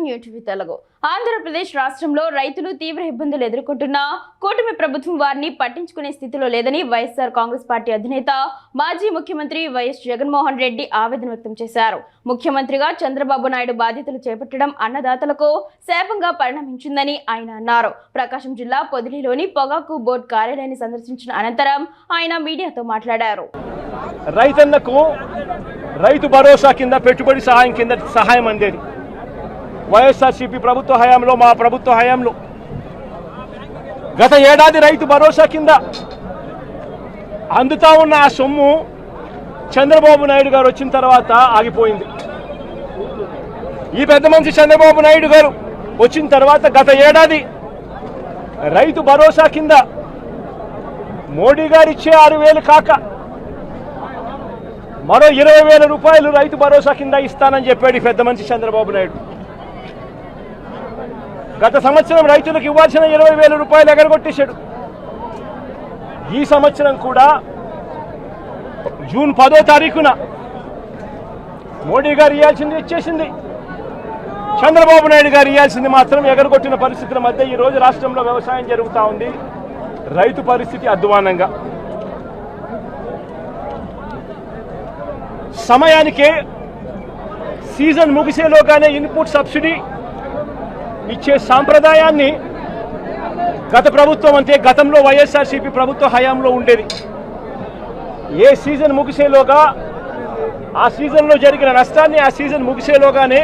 News Telugu. Andhra Pradesh రాష్ట్రంలో రైతులు తీవ్ర ఇబ్బందులు ఎదుర్కొంటున్నా కూటమి ప్రభుత్వం వారిని పట్టించుకునే స్థితిలో లేదని వైఎస్ఆర్ కాంగ్రెస్ పార్టీ అధినేత మాజీ ముఖ్యమంత్రి వైఎస్ జగన్మోహన్ రెడ్డి ఆవేదన వ్యక్తం చేశారు. ముఖ్యమంత్రిగా చంద్రబాబు నాయుడు బాధ్యతలు చేపట్టడం అన్నదాతలకు శాపంగా పరిణమించిందని ఆయన అన్నారు. ప్రకాశం జిల్లా పొదిలిలోని పొగాకు బోర్డు కార్యాలయాన్ని సందర్శించిన అనంతరం ఆయన మీడియాతో మాట్లాడారు. రైతన్నకు రైతు భరోసా కింద పెట్టుబడి సహాయం కింద సహాయం అందేది వైఎస్ఆర్సీపీ ప్రభుత్వ హయాంలో, మా ప్రభుత్వ హయాంలో. గత ఏడాది రైతు భరోసా కింద అందుతా ఉన్న ఆ సొమ్ము చంద్రబాబు నాయుడు గారు వచ్చిన తర్వాత ఆగిపోయింది. ఈ పెద్ద మనిషి చంద్రబాబు నాయుడు గారు వచ్చిన తర్వాత గత ఏడాది రైతు భరోసా కింద మోడీ గారు ఇచ్చే 6,000 కాక మరో 20,000 రూపాయలు రైతు భరోసా కింద ఇస్తానని చెప్పాడు పెద్ద మనిషి చంద్రబాబు నాయుడు. గత సంవత్సరం రైతులకు ఇవ్వాల్సిన 20,000 రూపాయలు ఎగరగొట్టేశాడు. ఈ సంవత్సరం కూడా జూన్ 10వ తారీఖున మోడీ గారు ఇవ్వాల్సింది ఇచ్చేసింది, చంద్రబాబు నాయుడు గారు ఇవ్వాల్సింది మాత్రం ఎగరగొట్టిన పరిస్థితుల మధ్య ఈరోజు రాష్ట్రంలో వ్యవసాయం జరుగుతూ ఉంది. రైతు పరిస్థితి అధ్వానంగా. సమయానికే సీజన్ ముగిసేలోగానే ఇన్పుట్ సబ్సిడీ ఇచ్చే సాంప్రదాయాన్ని గత ప్రభుత్వం అంటే గతంలో వైఎస్ఆర్సీపీ ప్రభుత్వ హయాంలో ఉండేది. ఏ సీజన్ ముగిసేలోగా ఆ సీజన్లో జరిగిన నష్టాన్ని ఆ సీజన్ ముగిసేలోగానే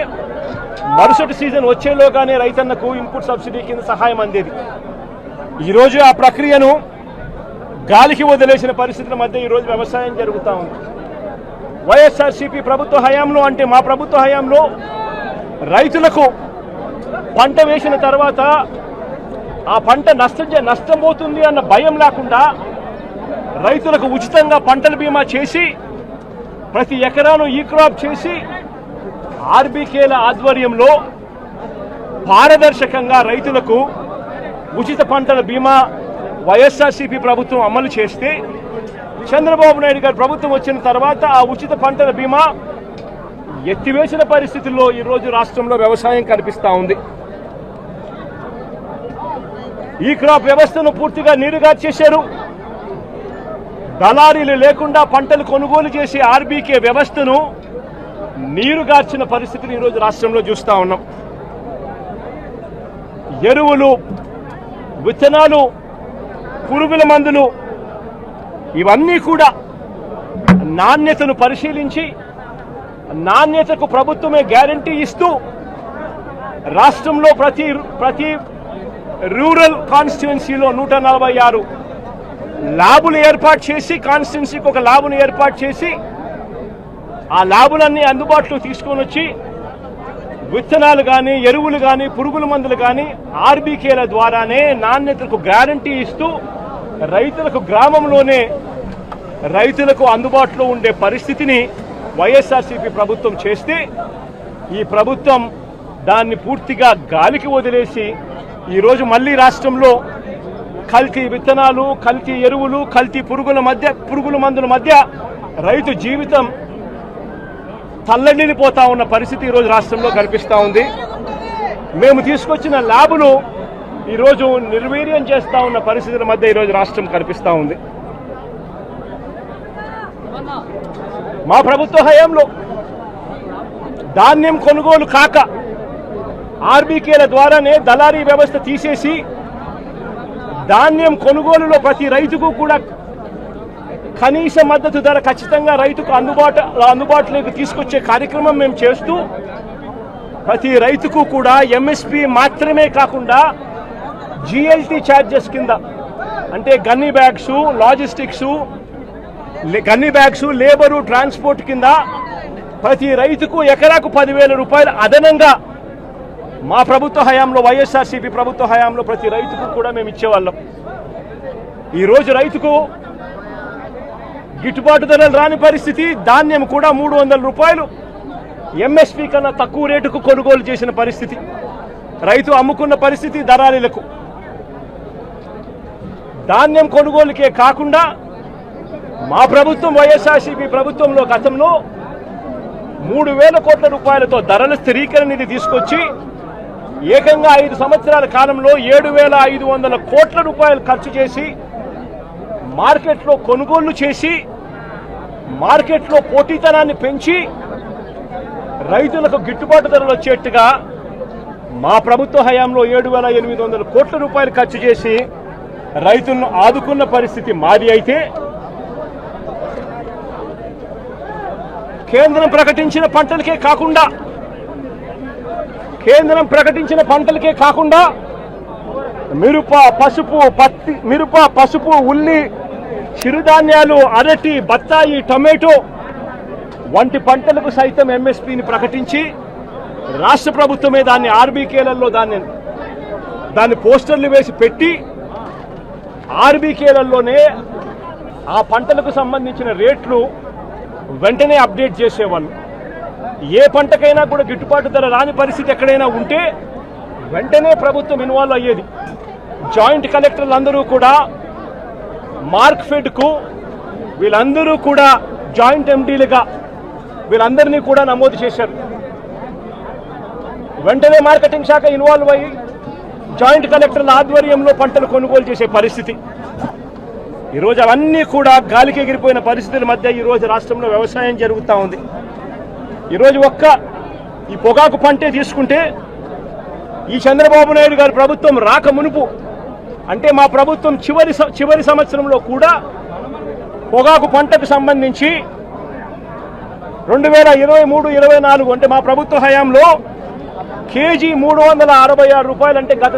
మరుసటి సీజన్ వచ్చేలోగానే రైతన్నకు ఇన్పుట్ సబ్సిడీ కింద సహాయం అందేది. ఈరోజు ఆ ప్రక్రియను గాలికి వదిలేసిన పరిస్థితుల మధ్య ఈరోజు వ్యవసాయం జరుగుతూ ఉంది. వైఎస్ఆర్సీపీ ప్రభుత్వ హయాంలో అంటే మా ప్రభుత్వ హయాంలో రైతులకు పంట వేసిన తర్వాత ఆ పంట నష్టం పోతుంది అన్న భయం లేకుండా రైతులకు ఉచితంగా పంటల బీమా చేసి ప్రతి ఎకరాను ఈ క్రాప్ చేసి ఆర్బీకేల ఆధ్వర్యంలో పారదర్శకంగా రైతులకు ఉచిత పంటల బీమా వైఎస్ఆర్సీపీ ప్రభుత్వం అమలు చేస్తే చంద్రబాబు నాయుడు గారి ప్రభుత్వం వచ్చిన తర్వాత ఆ ఉచిత పంటల బీమా ఎత్తివేసిన పరిస్థితుల్లో ఈరోజు రాష్ట్రంలో వ్యవసాయం కనిపిస్తూ ఉంది. ఈ క్రాప్ వ్యవస్థను పూర్తిగా నీరుగార్చేశారు. దళారీలు లేకుండా పంటలు కొనుగోలు చేసే ఆర్బీకే వ్యవస్థను నీరుగార్చిన పరిస్థితులు ఈరోజు రాష్ట్రంలో చూస్తూ ఉన్నాం. ఎరువులు, విత్తనాలు, పురుగుల మందులు ఇవన్నీ కూడా నాణ్యతను పరిశీలించి నాణ్యతకు ప్రభుత్వమే గ్యారంటీ ఇస్తూ రాష్ట్రంలో ప్రతి రూరల్ కాన్స్టిట్యుయెన్సీలో 146 ల్యాబులు ఏర్పాటు చేసి కాన్స్టిట్యుయెన్సీకి ఒక ల్యాబును ఏర్పాటు చేసి ఆ ల్యాబులన్నీ అందుబాటులో తీసుకొని వచ్చి విత్తనాలు కానీ, ఎరువులు కానీ, పురుగుల మందులు కానీ ఆర్బీకేల ద్వారానే నాణ్యతకు గ్యారంటీ ఇస్తూ రైతులకు గ్రామంలోనే రైతులకు అందుబాటులో ఉండే పరిస్థితిని వైఎస్ఆర్సీపీ ప్రభుత్వం చేస్తే ఈ ప్రభుత్వం దాన్ని పూర్తిగా గాలికి వదిలేసి ఈరోజు మళ్ళీ రాష్ట్రంలో కల్తీ విత్తనాలు, కల్తీ ఎరువులు, కల్తీ పురుగుల మందుల మధ్య రైతు జీవితం తల్లడిల్లిపోతా ఉన్న పరిస్థితి ఈరోజు రాష్ట్రంలో కనిపిస్తూ ఉంది. మేము తీసుకొచ్చిన ల్యాబులు ఈరోజు నిర్వీర్యం చేస్తూ ఉన్న పరిస్థితుల మధ్య ఈరోజు రాష్ట్రం కనిపిస్తూ ఉంది. మా ప్రభుత్వ హయాంలో ధాన్యం కొనుగోలు కాక ఆర్బీకేల ద్వారానే దళారీ వ్యవస్థ తీసేసి ధాన్యం కొనుగోలులో ప్రతి రైతుకు కూడా కనీస మద్దతు ధర ఖచ్చితంగా రైతుకు అందుబాటులోకి తీసుకొచ్చే కార్యక్రమం మేము చేస్తూ ప్రతి రైతుకు కూడా ఎంఎస్పీ మాత్రమే కాకుండా జిఎల్టీ ఛార్జెస్ కింద అంటే gunny bags, logistics, gunny bags, labour, transport కింద ప్రతి రైతుకు ఎకరాకు 10,000 రూపాయలు అదనంగా మా ప్రభుత్వ హయాంలో వైఎస్ఆర్సీపీ ప్రభుత్వ హయాంలో ప్రతి రైతుకు కూడా మేము ఇచ్చేవాళ్ళం. ఈరోజు రైతుకు గిట్టుబాటు ధరలు రాని పరిస్థితి. ధాన్యం కూడా 300 రూపాయలు ఎంఎస్పీ కన్నా తక్కువ రేటుకు కొనుగోలు చేసిన పరిస్థితి. రైతు అమ్ముకున్న పరిస్థితి దళారీలకు. ధాన్యం కొనుగోలుకే కాకుండా మా ప్రభుత్వం వైఎస్ఆర్సీపీ ప్రభుత్వంలో గతంలో 3,000 కోట్ల రూపాయలతో ధరల స్థిరీకరణ నిధి తీసుకొచ్చి ఏకంగా 5 సంవత్సరాల కాలంలో 7,500 కోట్ల రూపాయలు ఖర్చు చేసి మార్కెట్లో కొనుగోళ్లు చేసి మార్కెట్లో పోటీతనాన్ని పెంచి రైతులకు గిట్టుబాటు ధరలు వచ్చేట్టుగా మా ప్రభుత్వ హయాంలో 7,800 కోట్ల రూపాయలు ఖర్చు చేసి రైతులను ఆదుకున్న పరిస్థితి మాది అయితే కేంద్రం ప్రకటించిన పంటలకే కాకుండా మిరప పసుపు ఉల్లి చిరుధాన్యాలు అరటి బత్తాయి టొమాటో వంటి పంటలకు సైతం ఎంఎస్పీని ప్రకటించి రాష్ట్ర ప్రభుత్వమే దాన్ని ఆర్బీకేలలో దాన్ని పోస్టర్లు వేసి పెట్టి ఆర్బీకేలలోనే ఆ పంటలకు సంబంధించిన రేట్లు వెంటనే అప్డేట్ చేసేవాళ్ళు. ఏ పంటకైనా కూడా గిట్టుబాటు ధర రాని పరిస్థితి ఎక్కడైనా ఉంటే వెంటనే ప్రభుత్వం ఇన్వాల్వ్ అయ్యేది. జాయింట్ కలెక్టర్లు అందరూ కూడా మార్క్ఫెడ్కు వీళ్ళందరూ కూడా జాయింట్ ఎండీలుగా వీళ్ళందరినీ కూడా నమోదు చేశారు. వెంటనే మార్కెటింగ్ శాఖ ఇన్వాల్వ్ అయ్యి జాయింట్ కలెక్టర్ల ఆధ్వర్యంలో పంటలు కొనుగోలు చేసే పరిస్థితి. ఈరోజు అవన్నీ కూడా గాలికి ఎగిరిపోయిన పరిస్థితుల మధ్య ఈరోజు రాష్ట్రంలో వ్యవసాయం జరుగుతూ ఉంది. ఈరోజు ఈ పొగాకు పంటే తీసుకుంటే ఈ చంద్రబాబు నాయుడు గారి ప్రభుత్వం రాక మునుపు అంటే మా ప్రభుత్వం చివరి సంవత్సరంలో కూడా పొగాకు పంటకు సంబంధించి 2023-24 అంటే మా ప్రభుత్వ హయాంలో కేజీ 366 రూపాయలు అంటే గత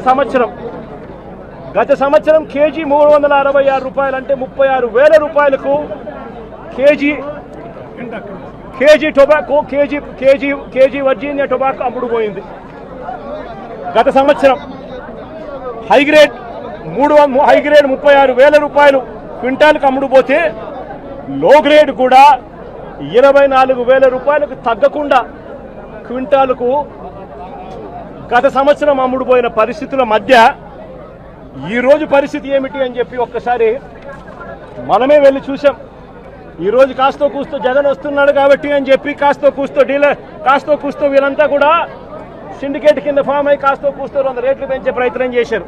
సంవత్సరం కేజీ 366 రూపాయలు అంటే 36,000 రూపాయలకు KG tobacco KG Virginia tobacco అమ్ముడుపోయింది. గత సంవత్సరం హైగ్రేడ్ 36,000 రూపాయలు క్వింటాల్కి అమ్ముడుపోతే లో గ్రేడ్ కూడా 24,000 రూపాయలకు తగ్గకుండా క్వింటాలకు గత సంవత్సరం అమ్ముడుపోయిన పరిస్థితుల మధ్య ఈరోజు పరిస్థితి ఏమిటి అని చెప్పి ఒక్కసారి మనమే వెళ్ళి చూసాం. ఈరోజు కాస్తో కూస్తో జగన్ వస్తున్నాడు కాబట్టి అని చెప్పి కాస్తో కూస్తో వీళ్ళంతా కూడా సిండికేట్ కింద ఫామ్ అయ్యి కాస్తో కూస్తో 100 రేట్లు పెంచే ప్రయత్నం చేశారు.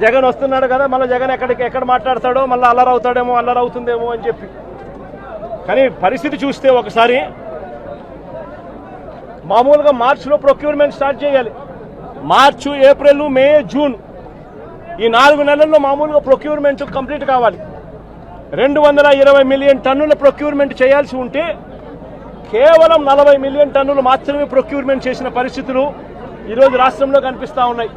జగన్ వస్తున్నాడు కదా, మళ్ళీ జగన్ ఎక్కడ మాట్లాడతాడో మళ్ళీ అల్లరవుతుందేమో అని చెప్పి. కానీ పరిస్థితి చూస్తే ఒకసారి మామూలుగా మార్చిలో ప్రొక్యూర్మెంట్ స్టార్ట్ చేయాలి. మార్చి, ఏప్రిల్, మే, జూన్ ఈ 4 నెలల్లో మామూలుగా ప్రొక్యూర్మెంట్ కంప్లీట్ కావాలి. 220 మిలియన్ టన్నుల ప్రొక్యూర్మెంట్ చేయాల్సి ఉంటే కేవలం 40 మిలియన్ టన్నులు మాత్రమే ప్రొక్యూర్మెంట్ చేసిన పరిస్థితులు ఈరోజు రాష్ట్రంలో కనిపిస్తూ ఉన్నాయి.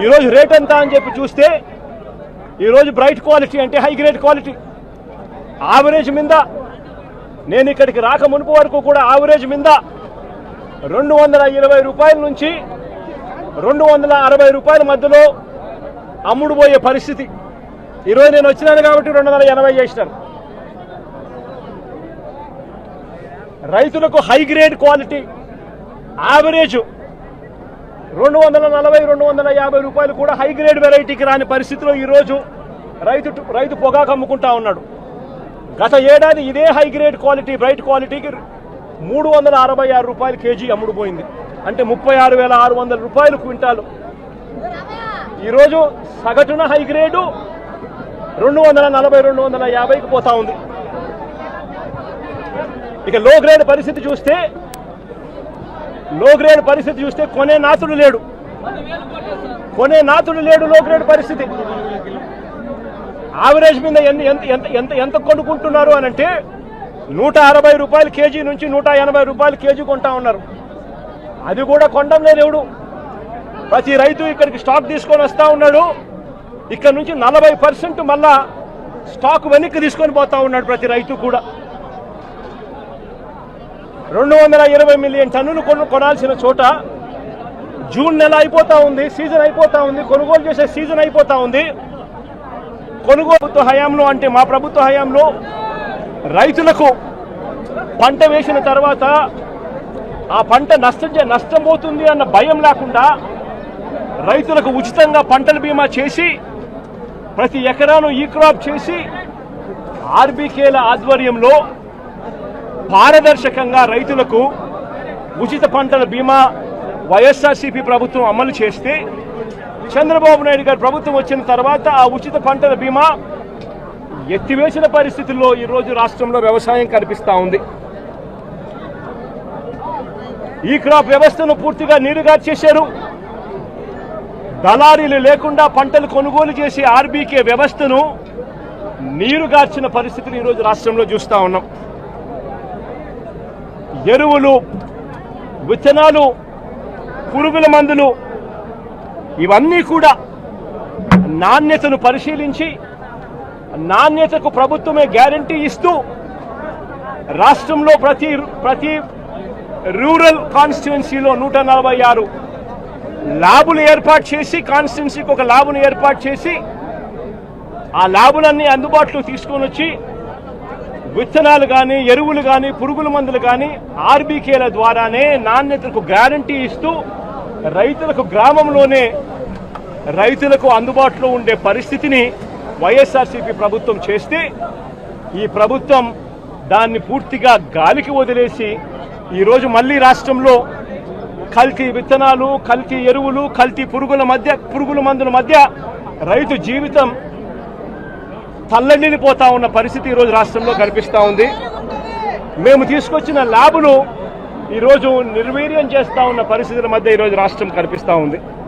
ఈరోజు రేట్ ఎంత అని చెప్పి చూస్తే ఈరోజు బ్రైట్ క్వాలిటీ అంటే హై గ్రేడ్ క్వాలిటీ ఆవరేజ్ మీద నేను ఇక్కడికి రాక మునుపు వరకు కూడా ఆవరేజ్ మీద 220 రూపాయల నుంచి 260 రూపాయల మధ్యలో అమ్ముడుపోయే పరిస్థితి. ఈరోజు నేను వచ్చినాను కాబట్టి 280 చేసినాను. రైతులకు హై గ్రేడ్ క్వాలిటీ యావరేజ్ 240-250 రూపాయలు కూడా హై గ్రేడ్ వెరైటీకి రాని పరిస్థితిలో ఈరోజు రైతు పొగాకు అమ్ముకుంటా ఉన్నాడు. గత ఏడాది ఇదే హై గ్రేడ్ క్వాలిటీ బ్రైట్ క్వాలిటీకి 366 రూపాయలు కేజీ అమ్ముడుపోయింది. అంటే 36,600 రూపాయలు క్వింటాలు. ఈరోజు సగటున హై గ్రేడు 240-250కి పోతా ఉంది. ఇక లో గ్రేడ్ పరిస్థితి చూస్తే కొనే నాతుడు లేడు. లో గ్రేడ్ పరిస్థితి. యావరేజ్ మీద ఎంత కొనుక్కుంటున్నారు అని అంటే 160 రూపాయలు కేజీ నుంచి 180 రూపాయలు కేజీ కొంటా ఉన్నారు. అది కూడా కొండం లేదు ఎవడు. ప్రతి రైతు ఇక్కడికి స్టాక్ తీసుకొని వస్తూ ఉన్నాడు. ఇక్కడ నుంచి 40% మళ్ళా స్టాక్ వెనక్కి తీసుకొని పోతా ఉన్నాడు ప్రతి రైతు కూడా. 220 మిలియన్ టన్నులు కొనాల్సిన చోట జూన్ నెల అయిపోతా ఉంది, సీజన్ అయిపోతా ఉంది, కొనుగోలు చేసే సీజన్ అయిపోతా ఉంది. కొనుగోలు హయాంలో అంటే మా ప్రభుత్వ హయాంలో రైతులకు పంట వేసిన తర్వాత ఆ పంట నష్టం పోతుంది అన్న భయం లేకుండా రైతులకు ఉచితంగా పంటల బీమా చేసి ప్రతి ఎకరాను ఈ క్రాప్ చేసి ఆర్బీకేల ఆధ్వర్యంలో పారదర్శకంగా రైతులకు ఉచిత పంటల బీమా వైఎస్ఆర్సీపీ ప్రభుత్వం అమలు చేస్తే చంద్రబాబు నాయుడు గారి ప్రభుత్వం వచ్చిన తర్వాత ఆ ఉచిత పంటల బీమా ఎత్తివేసిన పరిస్థితుల్లో ఈరోజు రాష్ట్రంలో వ్యవసాయం కనిపిస్తూ ఉంది. ఈ క్రాప్ వ్యవస్థను పూర్తిగా నీరుగార్చేశారు. దళారీలు లేకుండా పంటలు కొనుగోలు చేసే ఆర్బీకే వ్యవస్థను నీరుగార్చిన పరిస్థితులు ఈరోజు రాష్ట్రంలో చూస్తూ ఉన్నాం. ఎరువులు, విత్తనాలు, పురుగుల మందులు ఇవన్నీ కూడా నాణ్యతను పరిశీలించి నాణ్యతకు ప్రభుత్వమే గ్యారంటీ ఇస్తూ రాష్ట్రంలో ప్రతి రూరల్ కాన్స్టిట్యుయెన్సీలో 146 ల్యాబులు ఏర్పాటు చేసి, కాన్స్టిట్యుయెన్సీకి ఒక ల్యాబ్ను ఏర్పాటు చేసి ఆ ల్యాబులన్నీ అందుబాటులో తీసుకొని వచ్చి విత్తనాలు కానీ, ఎరువులు కానీ, పురుగుల మందులు కానీ ఆర్బీకేల ద్వారానే నాణ్యతకు గ్యారంటీ ఇస్తూ రైతులకు గ్రామంలోనే రైతులకు అందుబాటులో ఉండే పరిస్థితిని వైఎస్ఆర్సీపీ ప్రభుత్వం చేస్తే ఈ ప్రభుత్వం దాన్ని పూర్తిగా గాలికి వదిలేసి ఈరోజు మళ్ళీ రాష్ట్రంలో కల్తీ విత్తనాలు, కల్తీ ఎరువులు, కల్తీ పురుగుల మందుల మధ్య రైతు జీవితం తల్లడిల్లిపోతా ఉన్న పరిస్థితి ఈరోజు రాష్ట్రంలో కనిపిస్తూ ఉంది. మేము తీసుకొచ్చిన ల్యాబులు ఈరోజు నిర్వీర్యం చేస్తూ ఉన్న పరిస్థితుల మధ్య ఈరోజు రాష్ట్రం కనిపిస్తూ ఉంది.